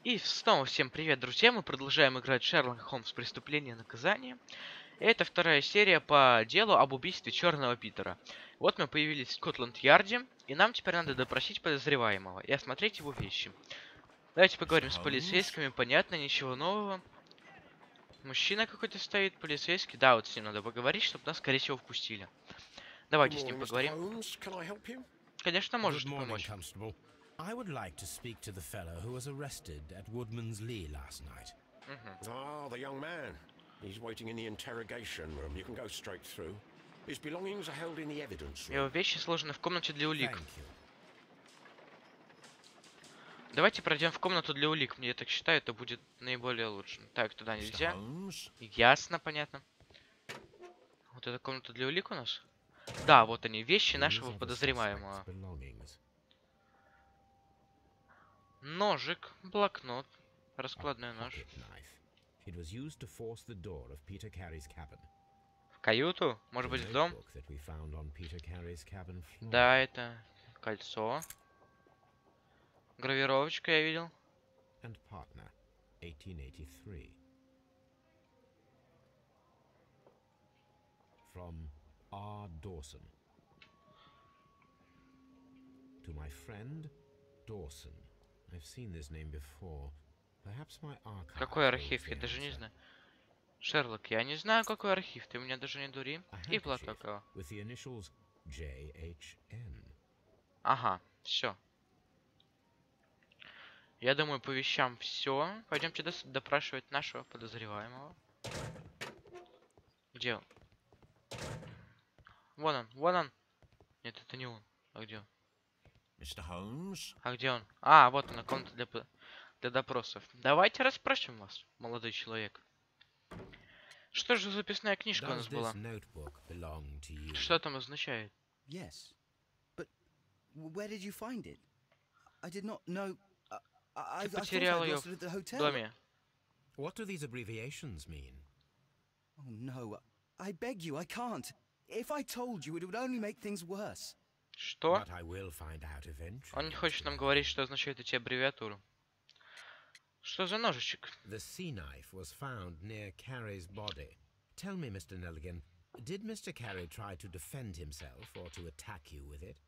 И снова всем привет, друзья! Мы продолжаем играть Шерлок Холмс «Преступление, наказание». Это вторая серия по делу об убийстве Черного Питера. Вот мы появились в Скотланд-Ярде, и нам теперь надо допросить подозреваемого и осмотреть его вещи. Давайте поговорим с полицейскими, понятно, ничего нового. Мужчина какой-то стоит, полицейский. Да, вот с ним надо поговорить, чтобы нас, скорее всего, впустили. Давайте с ним поговорим. Конечно, можешь ты помочь. I would like to speak to the fellow who was arrested at Woodman's Lee last night. Ah, the young man. He's waiting in the interrogation room. You can go straight through. His belongings are held in the evidence room. Его вещи сложены в комнате для улик. Thank you. Давайте пройдем в комнату для улик. Мне так считаю, это будет наиболее лучшим. Так, туда нельзя. Ясно, понятно. Вот эта комната для улик у нас? Да, вот они, вещи нашего подозреваемого. Ножик, блокнот, раскладной нож. В каюту? Может быть, в дом? Да, это кольцо. Гравировочка я видел. From R. Dawson. To my friend Dawson. I've seen this name before. Perhaps my archive. Какой архив? Я даже не знаю. Шерлок, я не знаю, какой архив. Ты меня даже не дури. И платок. With the initials JHN. Ага, все. Я думаю, по вещам все. Пойдемте допрашивать нашего подозреваемого. Где он? Вон он, вон он. Нет, это не он. А где он? Mr. Holmes? А где он? А, вот он, комната для допросов. Давайте расспросим вас, молодой человек. Что же за записная книжка у нас была? Что там означает? Yes, but where did you find it? I did not know. Ты потерял ее в доме. What do these abbreviations mean? Oh no, I beg you, I can't. If I told you, it would only make things worse. Что? But I will find out eventually. Он не хочет нам говорить, что означают эти аббревиатуры. Что за ножичек? The sea knife was found near Carey's body. Tell me, Mr. Nelligan, did Mr. Carey try to defend himself or to attack you with it?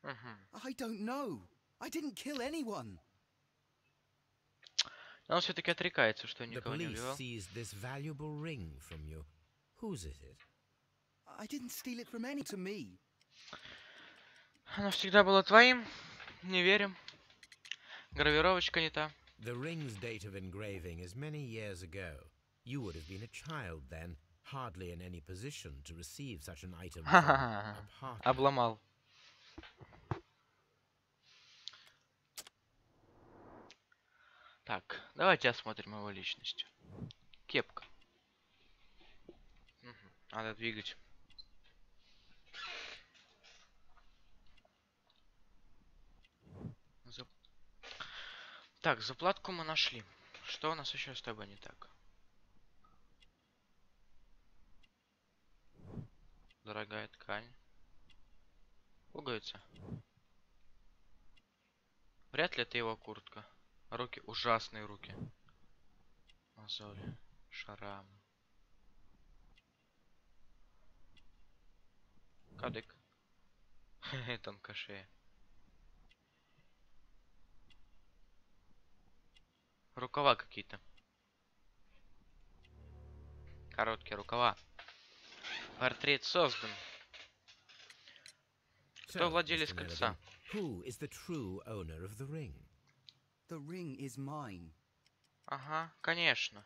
I don't know. I didn't kill anyone. Он все-таки отрекается, что никого не The убивал. police seized this valuable ring from you. Whose is it? I didn't steal it from any to me. Оно всегда было твоим. Не верим. Гравировочка не та. The ring's date of engraving is many years ago. You would have been a child then, hardly in any position to receive such an item from a partner. Обломал. Так, давайте осмотрим его личность. Кепка. Надо двигать. Так, заплатку мы нашли. Что у нас еще с тобой не так? Дорогая ткань. Пуговица. Вряд ли это его куртка. Руки, ужасные руки. Мозоли, шрамы. Кадык. Тонкая шея. Рукава какие-то. Короткие рукава. Портрет создан. Кто владелец кольца? Who is the true owner of the ring? The ring is mine. Ага, конечно.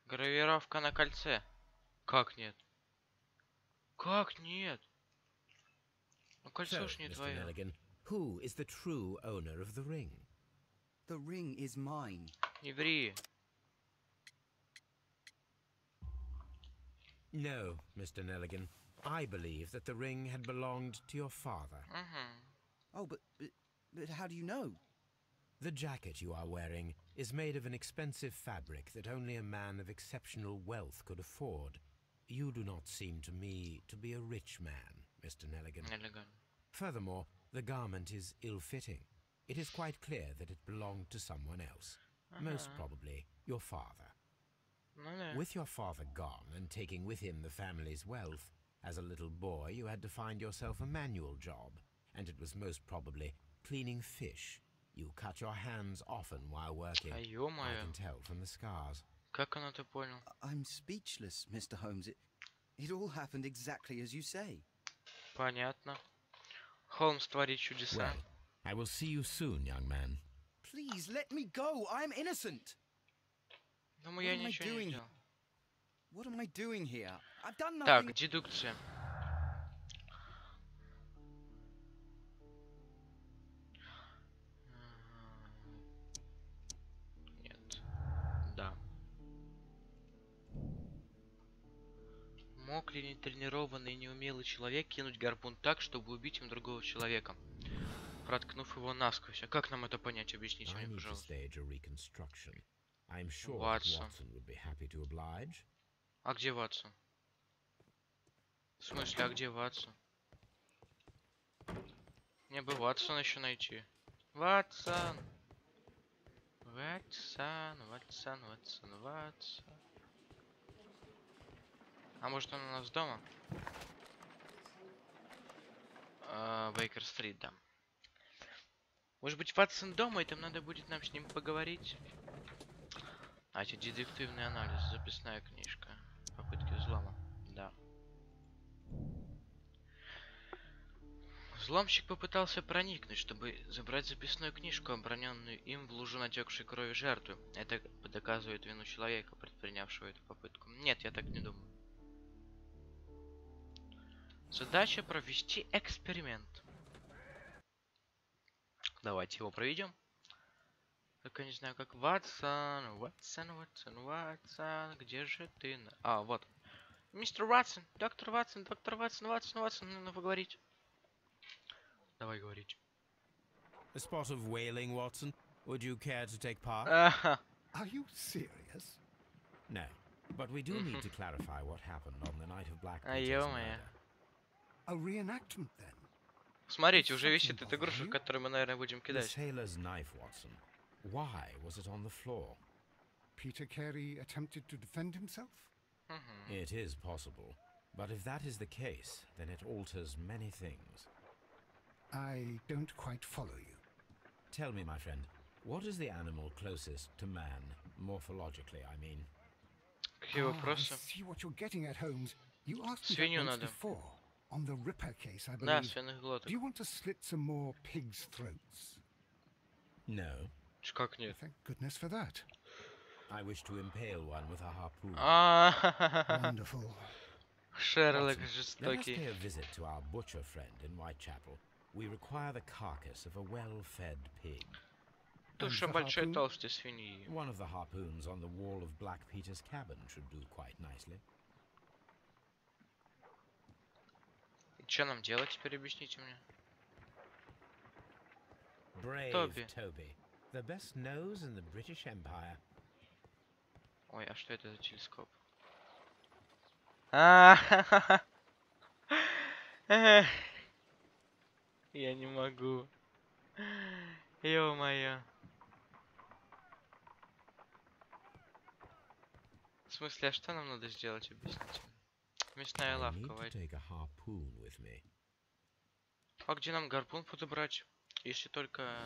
Гравировка на кольце. Как нет? Как нет? Ну кольцо ж не твое. Who is the true owner of the ring? The ring is mine. Не ври. No, Mr. Nelligan. I believe that the ring had belonged to your father. Oh, but how do you know? The jacket you are wearing is made of an expensive fabric that only a man of exceptional wealth could afford. You do not seem to me to be a rich man, Mr. Nelligan. Furthermore, the garment is ill-fitting. it is quite clear that it belonged to someone else. Most probably your father. Ну да. With your father gone and taking with him the family's wealth, as a little boy you had to find yourself a manual job, and it was most probably cleaning fish. You cut your hands often while working. I can tell from the scars. Как он это понял? I'm speechless, Mr. Holmes. It all happened exactly as you say. Понятно. Холмс творит чудеса. Well, I will see you soon, young man. Please let me go. I'm innocent. Думаю, я ничего не сделал. What am I doing here? I've done nothing. Так, дедукция. Нет. Да. Мог ли нетренированный и неумелый человек кинуть гарпун так, чтобы убить им другого человека, проткнув его насквозь? А как нам это понять? Объясните мне, пожалуйста. Ватсон. А где Ватсон? В смысле, а где Ватсон? Мне бы Ватсона еще найти. Ватсон! Ватсон, Ватсон, Ватсон, Ватсон. А может он у нас дома? Бейкер-стрит, да. Может быть, Ватсон дома, и там надо будет нам с ним поговорить. А, это детективный анализ, записная книжка. Попытки взлома, да. Взломщик попытался проникнуть, чтобы забрать записную книжку, оброненную им в лужу натекшей крови жертвы. Это доказывает вину человека, предпринявшего эту попытку. Нет, я так не думаю. Задача провести эксперимент. Давайте его проведем. Только не знаю, как Ватсон, Ватсон, Ватсон, Ватсон, где же ты? А, вот. Мистер Ватсон, доктор Ватсон, доктор Ватсон, Ватсон, Ватсон, нужно поговорить. Давай говорить. A spot of whaling, Watson. Would you care to take part? Are you serious? No, but we do need to clarify what happened on the night of Black Peter's murder. A reenactment, then? Смотрите, уже висит эта игрушка, которую мы, наверное, будем кидать. The sailor's knife, Watson. Why was it on the floor? Peter Carey attempted to defend himself? It is possible, but if that is the case, then it alters many things. I don't quite follow you. Tell me, my friend, what is the animal closest to man, morphologically, I mean? Какие вопросы? I see what you're getting at, Holmes. You asked me Свинью that once надо. before, on the Ripper case, I believe. Да, свиных глоток. Do you want to slit some more pigs' throats? No. Как нет? Thank goodness for that. I wish to impale one with a harpoon. Wonderful. Шерлок Let us жестокий. pay a visit to our butcher friend in Whitechapel. We require the carcass of a well-fed pig. Туша большой толстой свиньи. One of the harpoons on the wall of Black Peter's cabin should do quite nicely. Что нам делать теперь, объясните мне? Brave Toby. The best nose in the British Empire. Ой, а что это за телескоп? Я не могу. Ё-моё. В смысле, а что нам надо сделать, объясните? Мясная лавка, А где нам гарпун подобрать? Если только...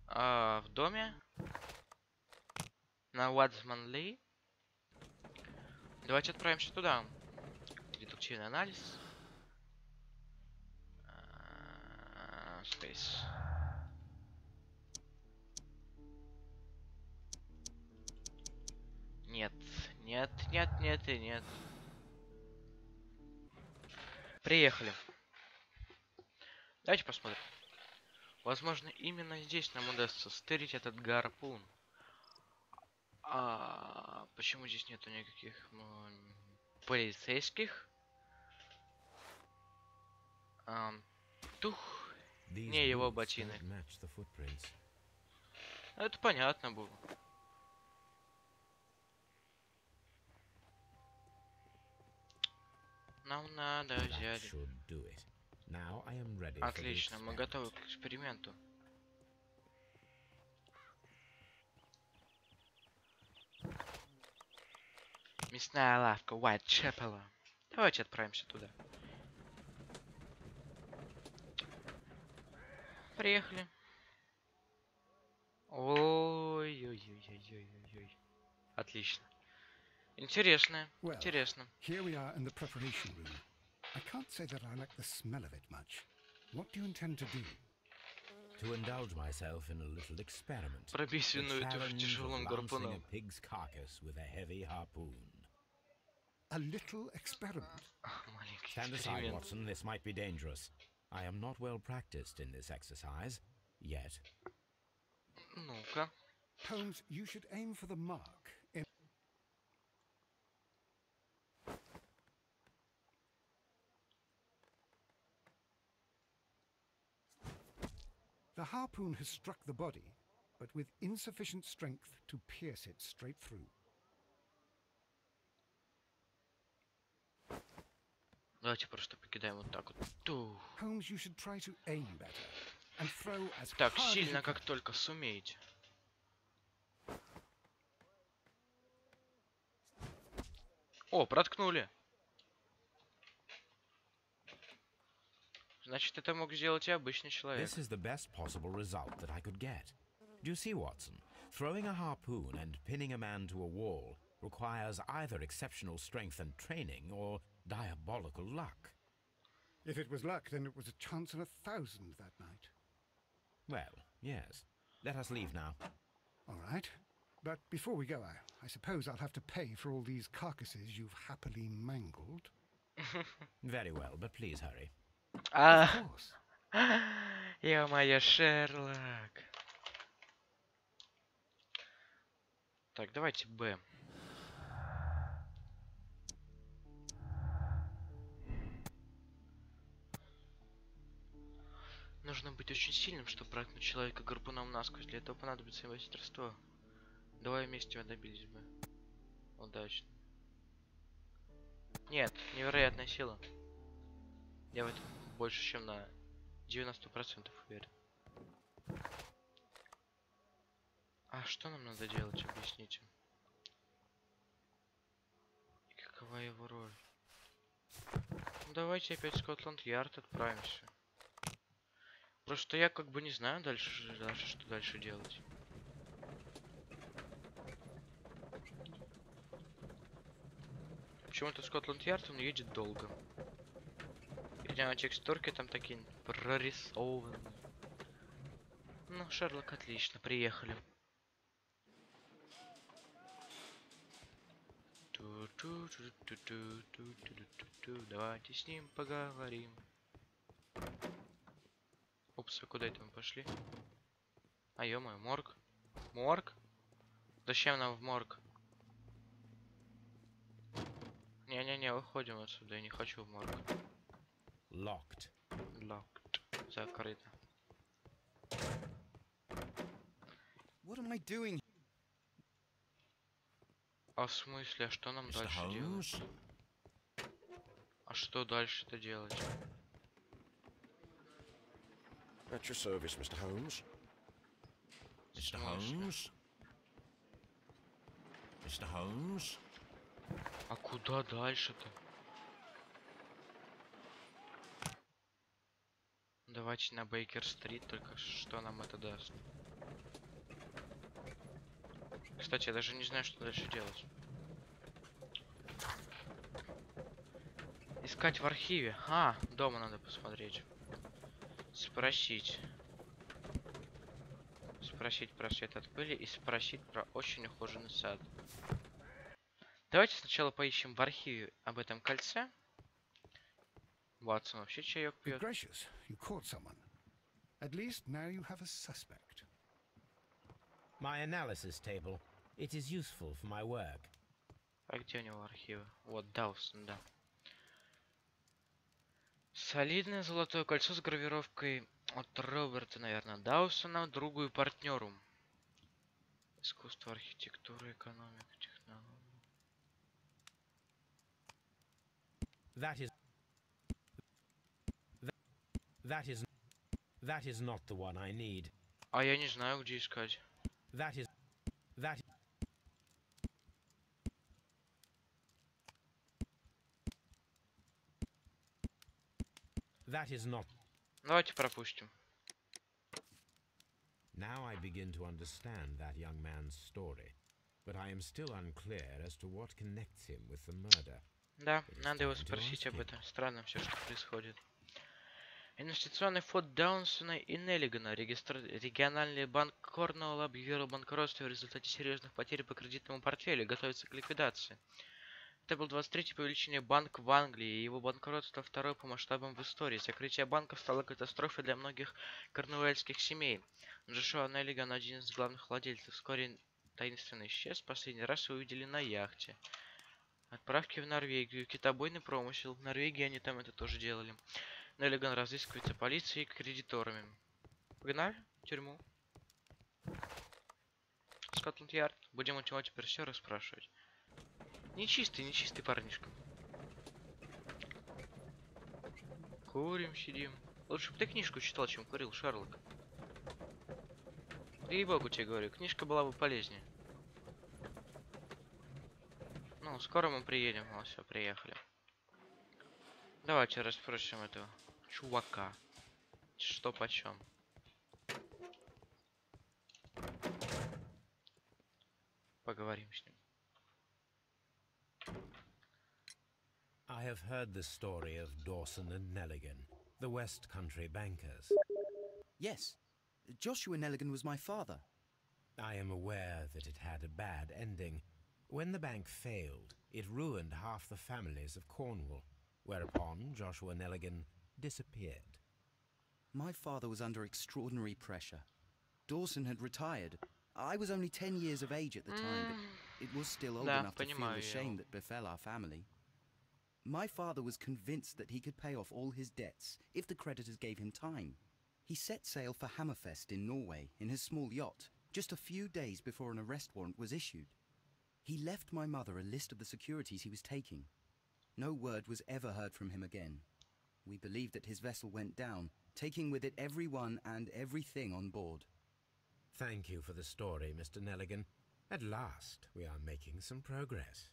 в доме? На Уадсманли? Давайте отправимся туда. Дедуктивный анализ. Space. Нет, нет, нет, нет и нет. Приехали. Давайте посмотрим. Возможно, именно здесь нам удастся стырить этот гарпун. А почему здесь нету никаких полицейских? Тух. Не его ботинок. Это понятно было. Нам надо взять. Отлично, мы готовы к эксперименту. Мясная лавка Уайтчепела. Давайте отправимся туда. Приехали. Ой-ой-ой-ой-ой-ой-ой. Отлично. Интересно. Well, Интересно. here we are in the preparation room. I can't say that I like the smell of it much. What do you intend to do? To indulge myself in a little experiment. Пробей The свиную тушу challenge of тяжелым lancing a гарпуном. pig's carcass with a heavy harpoon. A little experiment? Маленький Stand aside, эксперимент. Watson. This might be dangerous. I am not well practiced in this exercise yet. Ну-ка. Holmes, you should aim for the mark. The harpoon has struck the body, but with insufficient strength to pierce it straight through. Давайте просто покидаем вот так вот. Тух. Holmes, you should try to aim better and throw as Так hard as сильно, you как can. только сумеете. О, проткнули. Значит, это мог сделать и обычный человек. This is the best possible result that I could get. Do you see, Watson? Throwing a harpoon and pinning a man to a wall requires either exceptional strength and training or diabolical luck. If it was luck, then it was a chance in 1,000 that night. Well, yes. Let us leave now. All right. But before we go, I suppose I'll have to pay for all these carcasses you've happily mangled. Very well, but please hurry. Of course. Ё-моё, Шерлок. Так, давайте Б. Нужно быть очень сильным, чтобы проткнуть человека гарпуном насквозь. Для этого понадобится мастерство. Давай вместе добились бы. Удачно. Нет, невероятная сила. Я в этом больше, чем на 90% уверен. А что нам надо делать, объясните? И какова его роль? Ну, давайте опять в Скотланд-Ярд отправимся. Просто я как бы не знаю дальше, что дальше делать. Почему-то Скотланд-Ярд он едет долго. Видимо, текстурки там такие прорисованы. Ну, Шерлок, отлично, приехали. Давайте с ним поговорим. Упс, а куда это мы пошли? А ё-моё, морг. Морг? Зачем нам в морг? Не-не-не, выходим отсюда, я не хочу в морг. Locked. Locked. Закрыто. What am I doing? А в смысле, а что нам Mr. дальше делать? Holmes? А что дальше-то делать? At your service, Mr. Holmes. Mr. Holmes? Mr. Holmes? А куда дальше-то? Давайте на Бейкер-стрит, только что нам это даст? Кстати, я даже не знаю, что дальше делать. Искать в архиве. А, дома надо посмотреть. Спросить. Спросить про свет от пыли и спросить про очень ухоженный сад. Давайте сначала поищем в архиве об этом кольце. Ватсон вообще чаек Good пьет. gracious, you caught someone. At least now you have a suspect. My analysis table. It is useful for my work. А где у него архивы? Вот, Даусон, да. Солидное золотое кольцо с гравировкой от Роберта, наверное, Даусона, другу и партнеру. Искусство, архитектура, экономика, технология. That is not the one I need. А я не знаю, где искать. That That is not. Давайте пропустим. Now I begin to understand that young man's story, but I am still unclear as to what connects him with the murder. Да, надо его спросить об этом. Странно все, что происходит. Инвестиционный фонд Даунсона и Неллигана, региональный банк Корнуолла, объявил о банкротстве в результате серьезных потерь по кредитному портфелю и готовится к ликвидации. Это был 23-й по величине банк в Англии, и его банкротство второе по масштабам в истории. Закрытие банка стало катастрофой для многих корнуэльских семей. Джошуа Неллиган, один из главных владельцев, вскоре таинственно исчез. Последний раз его увидели на яхте. Отправки в Норвегию, китобойный промысел. В Норвегии они там это тоже делали. Неллиган разыскивается полицией и кредиторами. Погнали в тюрьму. Скотланд-Ярд. Будем у него теперь все расспрашивать. Нечистый парнишка. Курим, сидим. Лучше бы ты книжку читал, чем курил, Шерлок. Да ей-богу тебе говорю, книжка была бы полезнее. Ну, скоро мы приедем. Вот, все, приехали. Давайте расспросим этого чувака. Что почем. Поговорим с ним. I have heard the story of Dawson and Nelligan, the West Country bankers. Yes, Joshua Nelligan was my father. I am aware that it had a bad ending. When the bank failed, it ruined half the families of Cornwall, whereupon Joshua Nelligan disappeared. My father was under extraordinary pressure. Dawson had retired. I was only 10 years of age at the time, but it was still old enough to feel the shame that befell our family. My father was convinced that he could pay off all his debts if the creditors gave him time. He set sail for Hammerfest in Norway in his small yacht, just a few days before an arrest warrant was issued. He left my mother a list of the securities he was taking. No word was ever heard from him again. We believe that his vessel went down, taking with it everyone and everything on board. Thank you for the story, Mr. Nelligan. At last, we are making some progress.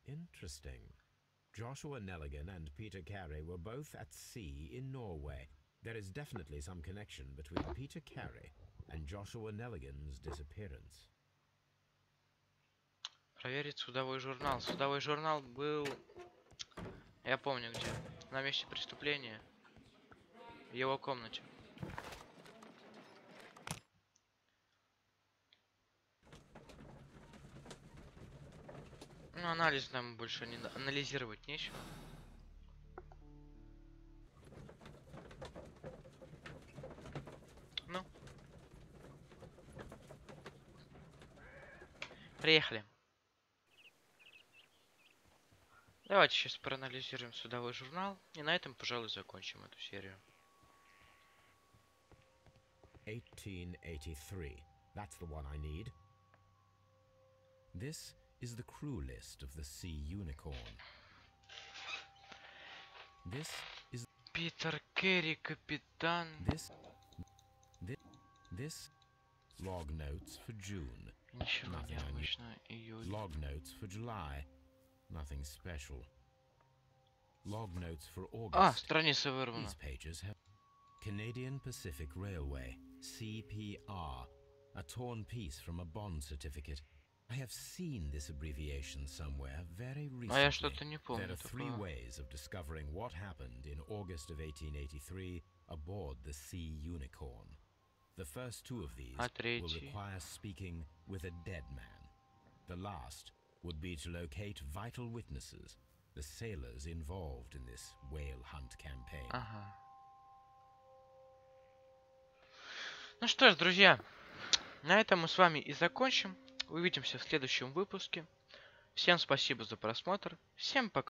Interesting. Joshua Nelligan and Peter Carey were both at sea in Norway. There is definitely some connection between Peter Carey and Joshua Nelligan's disappearance. Проверить судовой журнал. Судовой журнал был... Я помню где. На месте преступления. В его комнате. Ну, анализ нам больше не анализировать нечего. Ну. Приехали. Давайте сейчас проанализируем судовой журнал. И на этом, пожалуй, закончим эту серию. 1883. That's the one I need. This is the crew list of the Sea Unicorn. This is Питер Керри, капитан. This log notes for June. Ничего Nothing необычного. Июль. Log notes for July. Nothing special. Log notes for August. Страница вырвана. These pages have Canadian Pacific Railway, CPR, a torn piece from a bond certificate. I have seen this abbreviation somewhere very recently. А я что-то не помню. There are three ways of discovering what happened in August of 1883 aboard the Sea Unicorn. The first two of these will require speaking with a dead man. The last would be to locate vital witnesses, the sailors involved in this whale hunt campaign. Ага. Ну что ж, друзья, на этом мы с вами и закончим. Увидимся в следующем выпуске. Всем спасибо за просмотр. Всем пока.